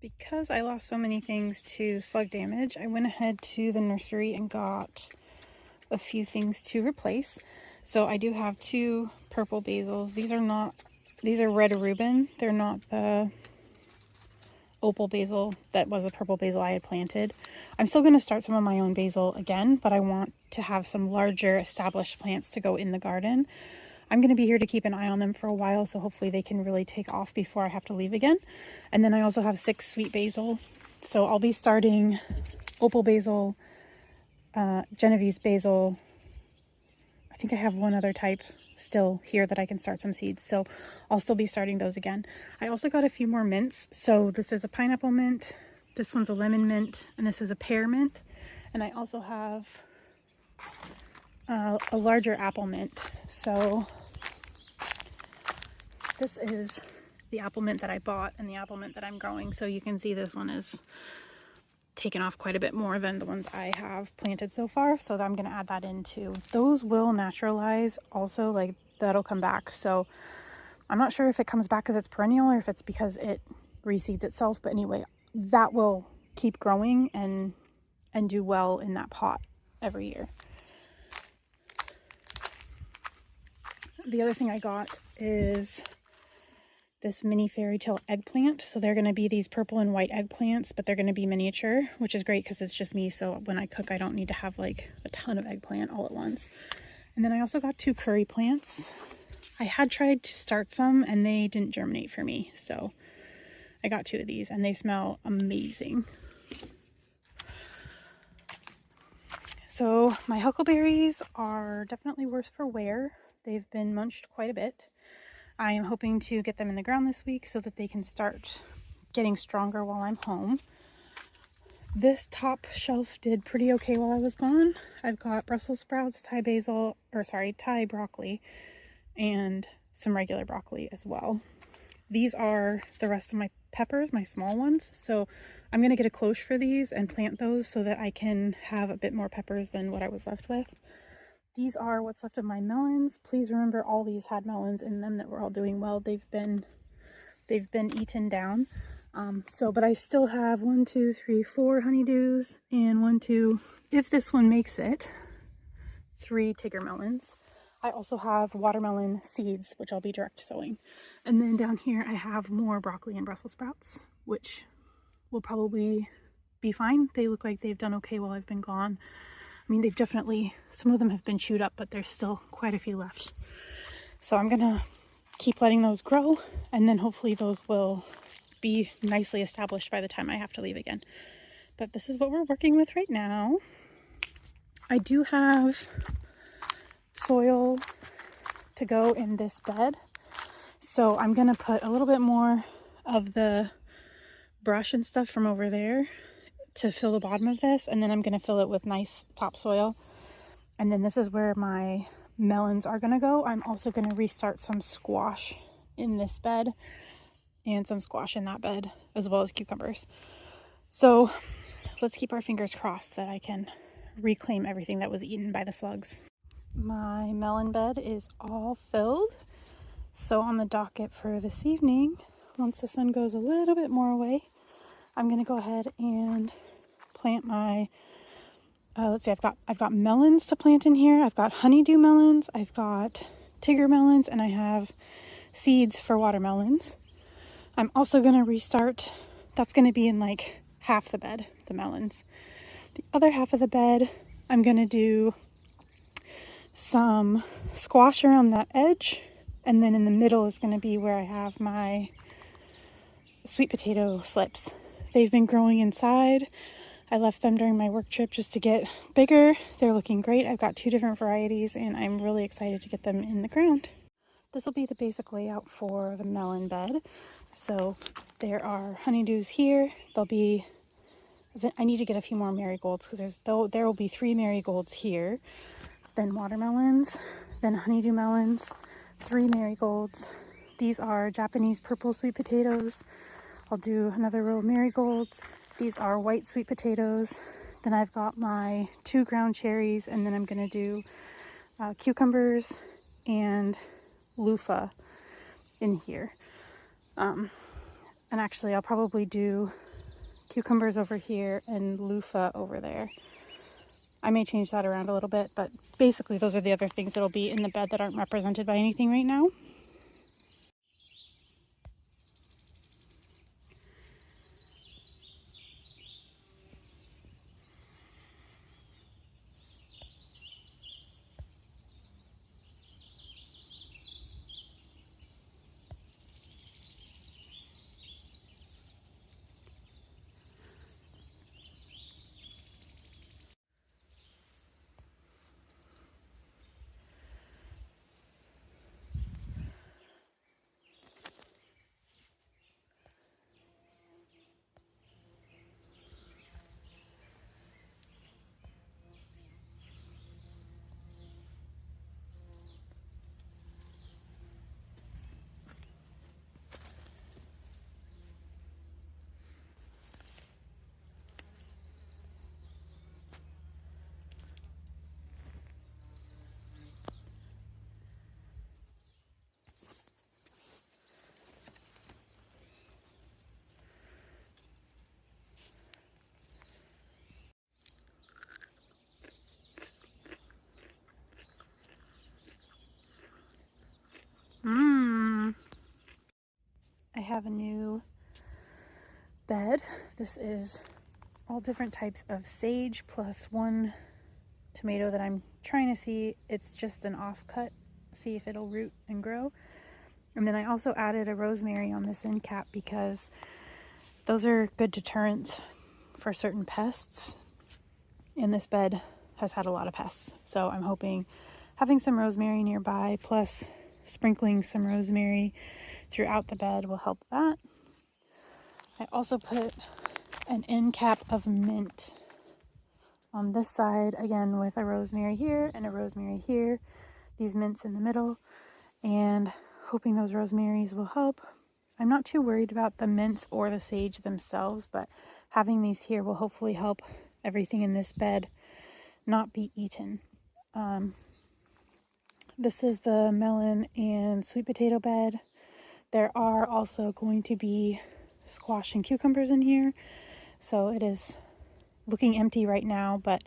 Because I lost so many things to slug damage, I went ahead to the nursery and got a few things to replace. So I do have two purple basils. These are red Reuben. They're not the opal basil that was a purple basil I had planted. I'm still going to start some of my own basil again, but I want to have some larger established plants to go in the garden. I'm going to be here to keep an eye on them for a while, so hopefully they can really take off before I have to leave again. And then I also have 6 sweet basil. So I'll be starting opal basil, Genovese basil. I think I have one other type still here that I can start some seeds. So I'll still be starting those again. I also got a few more mints. So this is a pineapple mint, this one's a lemon mint, and this is a pear mint. And I also have a larger apple mint. So this is the apple mint that I bought and the apple mint that I'm growing. So you can see this one is taken off quite a bit more than the ones I have planted so far. So I'm going to add that in too. Those will naturalize also, like that'll come back. So I'm not sure if it comes back because it's perennial or if it's because it reseeds itself. But anyway, that will keep growing and do well in that pot every year. The other thing I got is this mini fairy tale eggplant. So they're going to be these purple and white eggplants, but they're going to be miniature, which is great because it's just me. So when I cook, I don't need to have like a ton of eggplant all at once. And then I also got 2 curry plants. I had tried to start some and they didn't germinate for me. So I got 2 of these and they smell amazing. So my huckleberries are definitely worse for wear. They've been munched quite a bit. I am hoping to get them in the ground this week so that they can start getting stronger while I'm home. This top shelf did pretty okay while I was gone. I've got Brussels sprouts, Thai broccoli, and some regular broccoli as well. These are the rest of my peppers, my small ones. So I'm going to get a cloche for these and plant those so that I can have a bit more peppers than what I was left with. These are what's left of my melons. Please remember all these had melons in them that were all doing well. They've been eaten down. But I still have 1, 2, 3, 4 honeydews and 1, 2, if this one makes it, 3 Tigger melons. I also have watermelon seeds, which I'll be direct sowing. And then down here I have more broccoli and Brussels sprouts, which will probably be fine. They look like they've done okay while I've been gone. I mean, they've definitely, some of them have been chewed up, but there's still quite a few left. So I'm gonna keep letting those grow, and then hopefully those will be nicely established by the time I have to leave again. But this is what we're working with right now. I do have soil to go in this bed. So I'm gonna put a little bit more of the brush and stuff from over there to fill the bottom of this, and then I'm going to fill it with nice topsoil. And then this is where my melons are going to go. I'm also going to restart some squash in this bed and some squash in that bed, as well as cucumbers. So let's keep our fingers crossed that I can reclaim everything that was eaten by the slugs. My melon bed is all filled. So on the docket for this evening, once the sun goes a little bit more away, I'm going to go ahead and plant my, let's see, I've got melons to plant in here. I've got honeydew melons, I've got Tigger melons, and I have seeds for watermelons. I'm also going to restart, that's going to be in like half the bed, the melons. The other half of the bed, I'm going to do some squash around that edge, and then in the middle is going to be where I have my sweet potato slips. They've been growing inside. I left them during my work trip just to get bigger. They're looking great. I've got 2 different varieties and I'm really excited to get them in the ground. This will be the basic layout for the melon bed. So there are honeydews here. I need to get a few more marigolds because there will be 3 marigolds here, then watermelons, then honeydew melons, 3 marigolds. These are Japanese purple sweet potatoes. I'll do another row of marigolds. These are white sweet potatoes. Then I've got my 2 ground cherries, and then I'm gonna do cucumbers and loofah in here. And actually I'll probably do cucumbers over here, and loofah over there. I may change that around a little bit, but basically those are the other things that'll be in the bed that aren't represented by anything right now. I have a new bed. This is all different types of sage plus one tomato that I'm trying to see. It's just an offcut, see if it'll root and grow. And then I also added a rosemary on this end cap because those are good deterrents for certain pests. And this bed has had a lot of pests. So I'm hoping having some rosemary nearby plus sprinkling some rosemary throughout the bed will help that. I also put an end cap of mint on this side, again with a rosemary here and a rosemary here, these mints in the middle, and hoping those rosemaries will help. I'm not too worried about the mints or the sage themselves, but having these here will hopefully help everything in this bed not be eaten. This is the melon and sweet potato bed. There are also going to be squash and cucumbers in here, so it is looking empty right now, but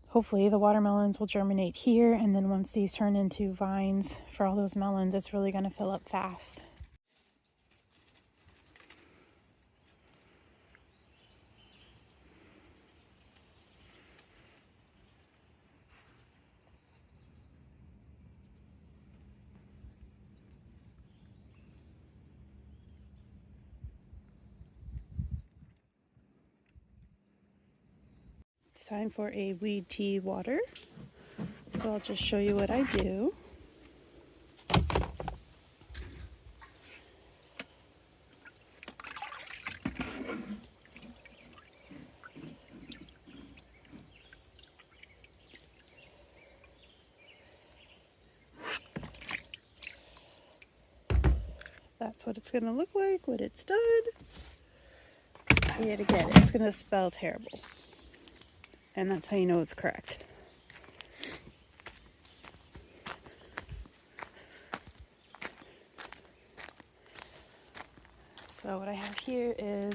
hopefully the watermelons will germinate here, and then once these turn into vines for all those melons, it's really going to fill up fast. It's time for a weed tea water, so I'll just show you what I do. That's what it's going to look like when it's done. Yet again, it's going to smell terrible. And that's how you know it's correct. So what I have here is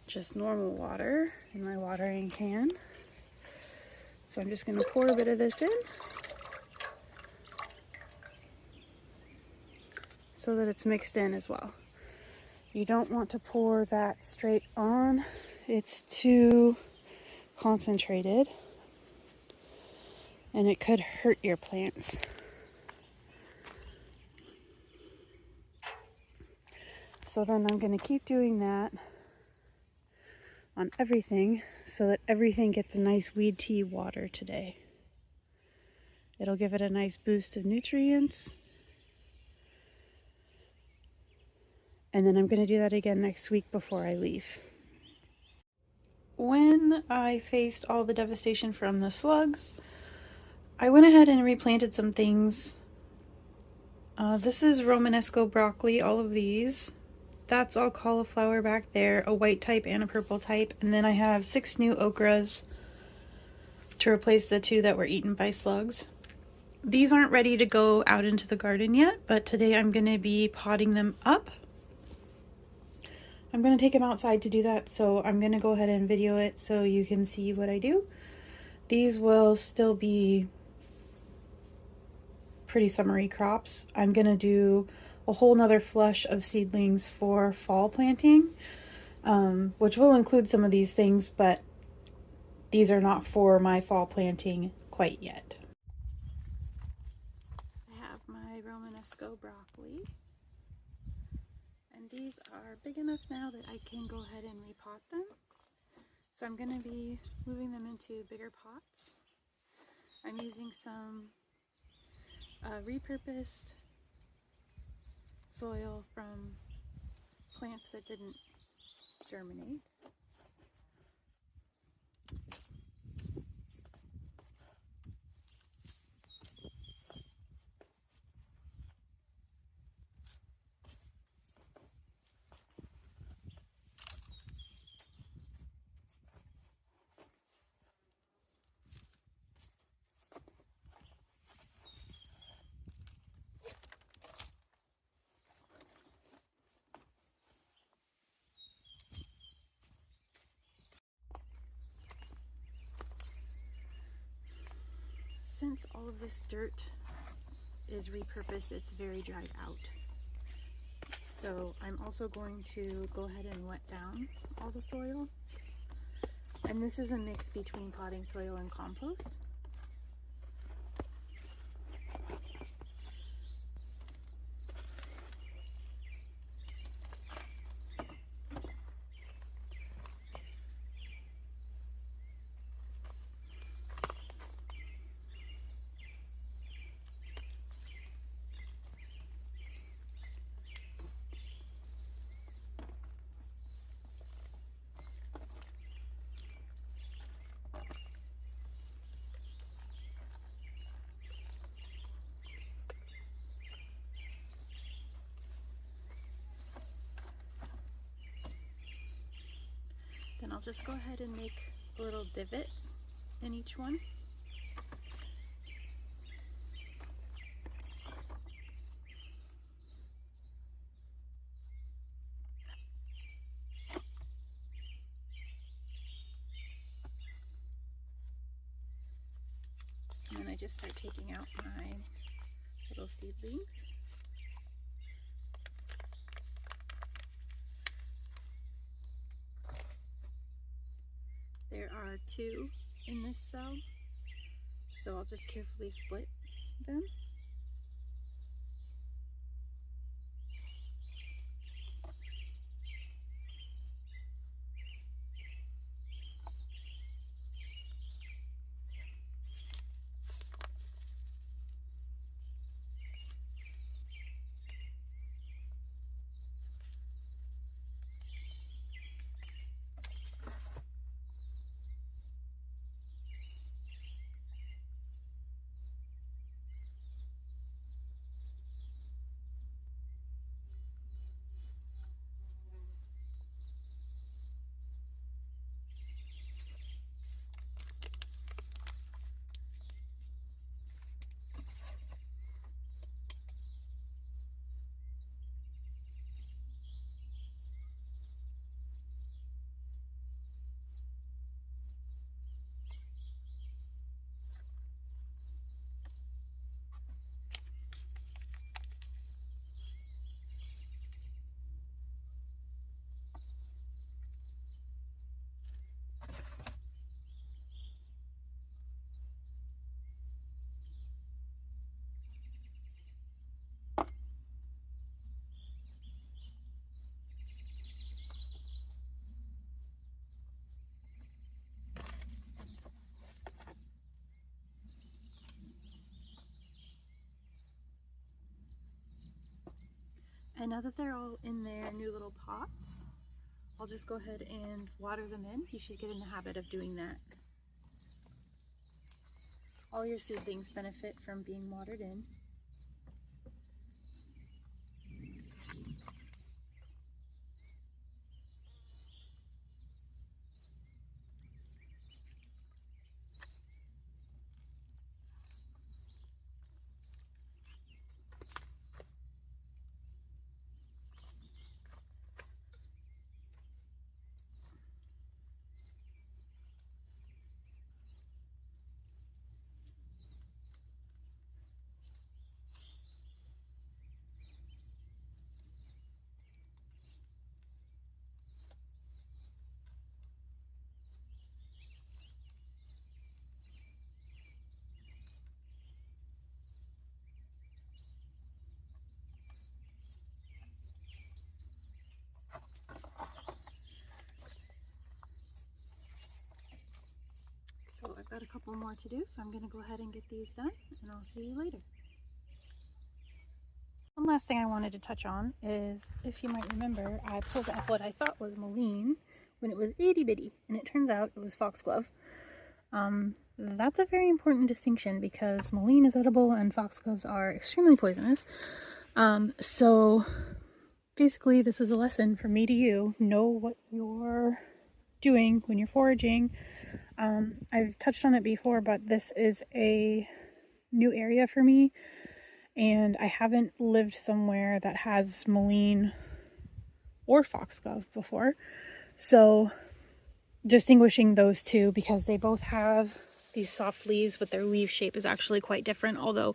just normal water in my watering can. So I'm just going to pour a bit of this in so that it's mixed in as well. You don't want to pour that straight on. It's too concentrated and it could hurt your plants. So then I'm going to keep doing that on everything so that everything gets a nice weed tea water today. It'll give it a nice boost of nutrients. And then I'm going to do that again next week before I leave. When I faced all the devastation from the slugs, I went ahead and replanted some things. This is Romanesco broccoli, all of these. That's all cauliflower back there, a white type and a purple type. And then I have 6 new okras to replace the 2 that were eaten by slugs. These aren't ready to go out into the garden yet, but today I'm going to be potting them up I'm going to take them outside to do that, so I'm going to go ahead and video it so you can see what I do. These will still be pretty summery crops. I'm going to do a whole nother flush of seedlings for fall planting, which will include some of these things, but these are not for my fall planting quite yet. I have my Romanesco broccoli, and these are big enough now that I can go ahead and repot them. So I'm going to be moving them into bigger pots. I'm using some repurposed soil from plants that didn't germinate. Since all of this dirt is repurposed, it's very dried out. So I'm also going to go ahead and wet down all the soil. And this is a mix between potting soil and compost. Then I'll just go ahead and make a little divot in each one. And then I just start taking out my little seedlings. There are 2 in this cell, so I'll just carefully split them. And now that they're all in their new little pots, I'll just go ahead and water them in. You should get in the habit of doing that. All your seedlings benefit from being watered in. got a couple more to do, so I'm going to go ahead and get these done, and I'll see you later. One last thing I wanted to touch on is, if you might remember, I pulled out what I thought was mullein when it was itty bitty, and it turns out it was foxglove. That's a very important distinction because mullein is edible and foxgloves are extremely poisonous. So basically this is a lesson from me to you. Know what you're doing when you're foraging. I've touched on it before, but this is a new area for me, and I haven't lived somewhere that has mullein or foxglove before. So distinguishing those two, because they both have these soft leaves, but their leaf shape is actually quite different, although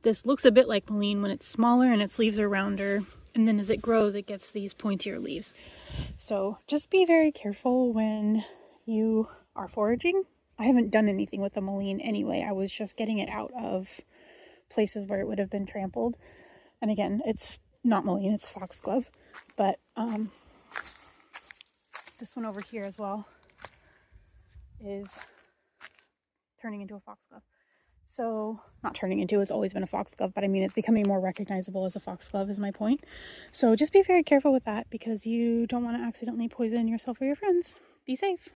this looks a bit like mullein when it's smaller and its leaves are rounder, and then as it grows it gets these pointier leaves. So just be very careful when you are foraging. I haven't done anything with the mullein anyway. I was just getting it out of places where it would have been trampled, and again, it's not mullein, it's foxglove. But this one over here as well is turning into a foxglove. So, not turning into, it's always been a foxglove, but I mean it's becoming more recognizable as a foxglove is my point. So just be very careful with that, because you don't want to accidentally poison yourself or your friends. Be safe.